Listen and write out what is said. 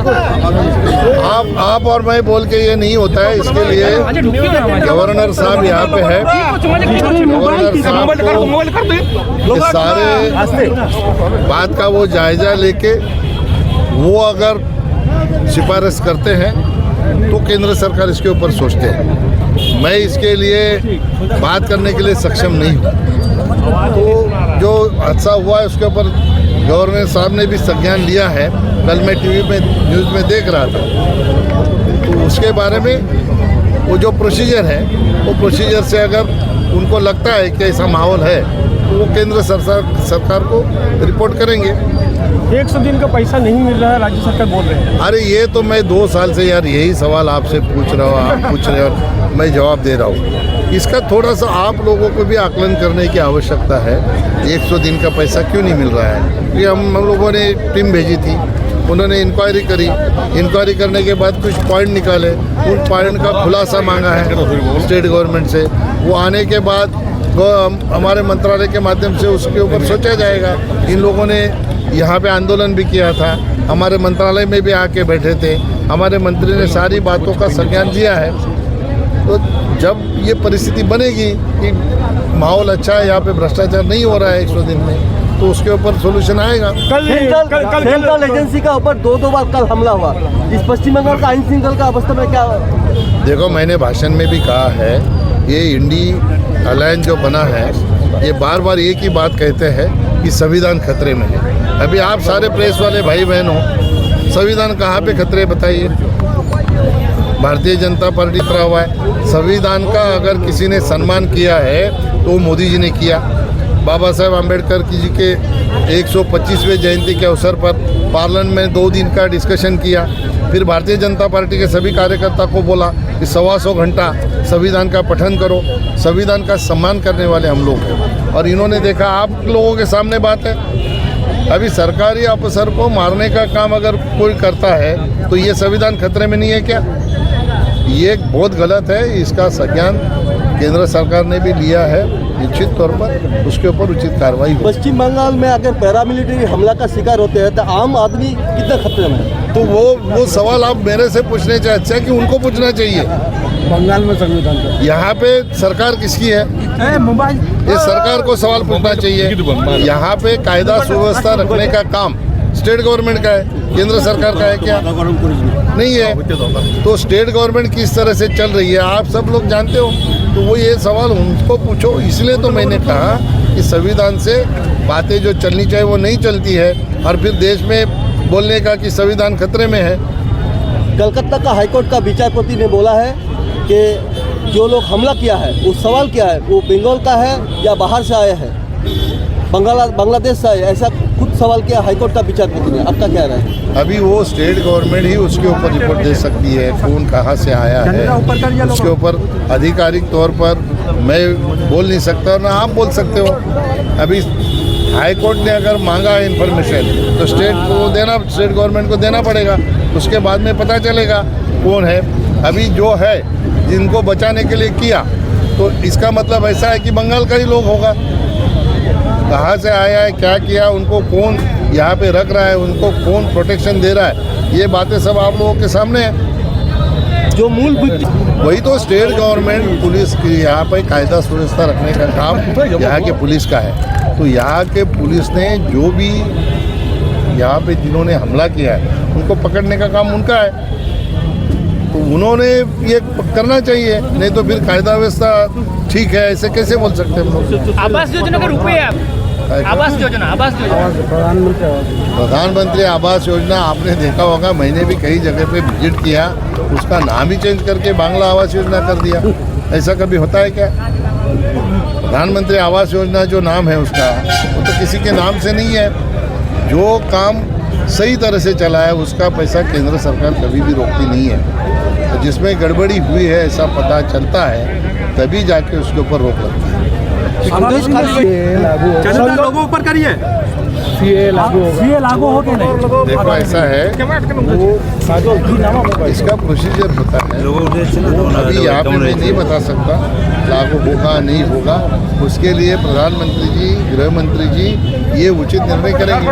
आप और मैं बोल के ये नहीं होता है। इसके लिए गवर्नर साहब यहाँ पे है। गवर्नर साहब को इस सारे बात का वो जायजा लेके वो अगर सिफारिश करते हैं तो केंद्र सरकार इसके ऊपर सोचते हैं। मैं इसके लिए बात करने के लिए सक्षम नहीं हूँ। तो जो हादसा हुआ है उसके ऊपर गवर्नर साहब ने भी संज्ञान लिया है। कल मैं टीवी में न्यूज़ में देख रहा था। तो उसके बारे में वो जो प्रोसीजर है वो प्रोसीजर से अगर उनको लगता है कि ऐसा माहौल है तो वो केंद्र सरकार को रिपोर्ट करेंगे। 100 दिन का पैसा नहीं मिल रहा है, राज्य सरकार बोल रहे हैं। अरे ये तो मैं 2 साल से यार यही सवाल आपसे पूछ रहा हूँ, आप पूछ रहे हो और मैं जवाब दे रहा हूँ। इसका थोड़ा सा आप लोगों को भी आकलन करने की आवश्यकता है। 100 दिन का पैसा क्यों नहीं मिल रहा है? ये हम लोगों ने टीम भेजी थी, उन्होंने इंक्वायरी करी। इंक्वायरी करने के बाद कुछ पॉइंट निकाले, उन पॉइंट का खुलासा मांगा है स्टेट गवर्नमेंट से। वो आने के बाद हमारे मंत्रालय के माध्यम से उसके ऊपर सोचा जाएगा। इन लोगों ने यहाँ पे आंदोलन भी किया था, हमारे मंत्रालय में भी आके बैठे थे। हमारे मंत्री ने सारी बातों का संज्ञान लिया है। तो जब ये परिस्थिति बनेगी कि माहौल अच्छा है, यहाँ पे भ्रष्टाचार नहीं हो रहा है 100 दिन में, तो उसके ऊपर सोल्यूशन आएगा। सेंट्रल एजेंसी का ऊपर 2 बार कल हमला हुआ। इस पश्चिम बंगाल का आईन श्रृंखला का अवस्था में क्या? देखो, मैंने भाषण में भी कहा है, ये इंडी अलायंस जो बना है ये बार बार एक ही बात कहते हैं कि संविधान खतरे में है। अभी आप सारे प्रेस वाले भाई बहन हो, संविधान कहाँ पे खतरे बताइए? भारतीय जनता पार्टी तरह हुआ है। संविधान का अगर किसी ने सम्मान किया है तो मोदी जी ने किया। बाबा साहेब आम्बेडकर जी के 125वें जयंती के अवसर पर पार्लियामेंट में 2 दिन का डिस्कशन किया। फिर भारतीय जनता पार्टी के सभी कार्यकर्ता को बोला कि 125 घंटा संविधान का पठन करो। संविधान का सम्मान करने वाले हम लोग हैं। और इन्होंने देखा, आप लोगों के सामने बात है, अभी सरकारी अफसर को मारने का काम अगर कोई करता है तो ये संविधान खतरे में नहीं है क्या? ये बहुत गलत है। इसका संज्ञान केंद्र सरकार ने भी लिया है। निश्चित तौर पर उसके ऊपर उचित कार्रवाई हो। पश्चिम बंगाल में अगर पैरामिलिट्री हमला का शिकार होते हैं तो आम आदमी कितना खतरे में है? तो वो सवाल आप मेरे से पूछने चाहिए, अच्छा कि उनको पूछना चाहिए। बंगाल में संविधान यहाँ पे सरकार किसकी है? मोबाइल ये सरकार को सवाल पूछना चाहिए। यहाँ पे कायदा सुव्यवस्था रखने का काम स्टेट गवर्नमेंट का है, केंद्र सरकार का है क्या? नहीं है। तो स्टेट गवर्नमेंट किस तरह से चल रही है आप सब लोग जानते हो। तो वो ये सवाल उनको पूछो। इसलिए तो मैंने कहा कि संविधान से बातें जो चलनी चाहिए वो नहीं चलती है, और फिर देश में बोलने का कि संविधान खतरे में है। कलकत्ता का हाईकोर्ट का विचारपति ने बोला है कि जो लोग हमला किया है वो सवाल क्या है, वो बंगाल का है या बाहर से आया है, बांग्लादेश से आया, ऐसा खुद सवाल किया हाईकोर्ट का विचारपति ने। आपका क्या राय है? अभी वो स्टेट गवर्नमेंट ही उसके ऊपर रिपोर्ट दे सकती है, कौन कहाँ से आया है। उसके ऊपर आधिकारिक तौर पर मैं बोल नहीं सकता, ना आप बोल सकते हो। अभी हाई कोर्ट ने अगर मांगा इन्फॉर्मेशन तो स्टेट गवर्नमेंट को देना पड़ेगा। उसके बाद में पता चलेगा कौन है। अभी जो है जिनको बचाने के लिए किया, तो इसका मतलब ऐसा है कि बंगाल का ही लोग होगा। कहाँ से आया है, क्या किया, उनको कौन यहाँ पे रख रहा है, उनको कौन प्रोटेक्शन दे रहा है, ये बातें सब आप लोगों के सामने है। जो मूल वही तो स्टेट गवर्नमेंट पुलिस की यहाँ पे कायदा सुव्यवस्था रखने का काम यहाँ के पुलिस का है। तो यहाँ के पुलिस ने जो भी यहाँ पे जिन्होंने हमला किया है उनको पकड़ने का काम उनका है। तो उन्होंने ये करना चाहिए, नहीं तो फिर कायदा व्यवस्था ठीक है ऐसे कैसे बोल सकते हैं हम लोग? आवास योजना का रुपये आवास योजना प्रधानमंत्री आवास योजना आपने देखा होगा, मैंने भी कई जगह पे विजिट किया, उसका नाम ही चेंज करके बांग्ला आवास योजना कर दिया। ऐसा कभी होता है क्या? प्रधानमंत्री आवास योजना जो नाम है उसका, वो तो किसी के नाम से नहीं है। जो काम सही तरह से चला है उसका पैसा केंद्र सरकार कभी भी रोकती नहीं है। तो जिसमें गड़बड़ी हुई है ऐसा पता चलता है तभी जाके उसके ऊपर रोक लगती है। लोगों ऊपर करिए, लागू हो के नहीं। देखो ऐसा है, इसका प्रोसीजर होता है, अभी यहाँ पे मैं नहीं बता सकता लागू होगा नहीं होगा। उसके लिए प्रधानमंत्री जी, गृह मंत्री जी ये उचित निर्णय करेंगे।